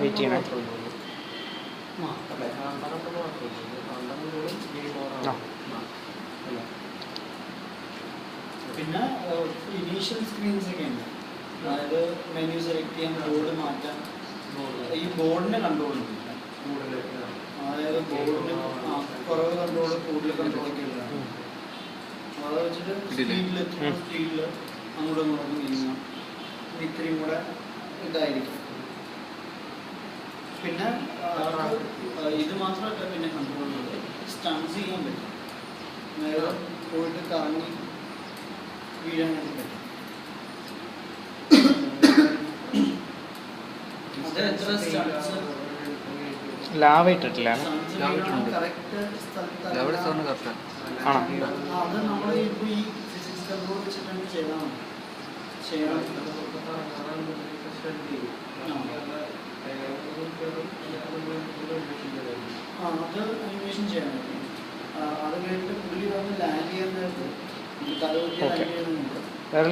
Wait ചെയ്യണേ. പിന്നെ initial screens ഒക്കെ ഉണ്ട്. അതായത് മെനു സെലക്ട് ചെയ്യാൻ, ബോർഡ് മാറ്റാൻ, ഈ ബോർഡിനെ കൺട്രോൾ ഉണ്ട്. അതായത് ബോർഡിന് കുറവ് കൺട്രോൾ, കൂടുതൽ കൺട്രോൾ ഒക്കെ ഉള്ളതാണ്. അത് വെച്ചിട്ട് സ്പീഡിൽ അങ്ങോട്ടും ഇങ്ങോട്ടും നീങ്ങാം. ഇത്രയും കൂടെ ഇതായിരിക്കും. പിന്നെ ഇത് മാത്രമല്ല, പിന്നെ കൺട്രോൾ ഉള്ളത് സ്റ്റൺസ് ചെയ്യാൻ പറ്റും. നേരെ പോയിട്ട് കറങ്ങി വീഴാൻ പറ്റും. അത് എത്ര സ്റ്റൺസ് ലാവായിട്ടിട്ടില്ല. കറക്റ്റ് സ്ഥലത്ത് ആണോ? അത് നമ്മൾ ഇപ്പോൾ ഈ ഫിസിക്സ് കൺട്രോൾ വെച്ചിട്ടാണ് ചെയ്താൽ മതി. ചെയ്യണം. അത് അനിമേഷൻ ചെയ്യാൻ പറ്റും. അത് കഴിഞ്ഞിട്ട് പുള്ളി വന്ന് ലാൻഡ് ചെയ്യാൻ നേരത്ത് കഥ ലാൻഡ് ചെയ്യുന്നുണ്ട്. വേറെ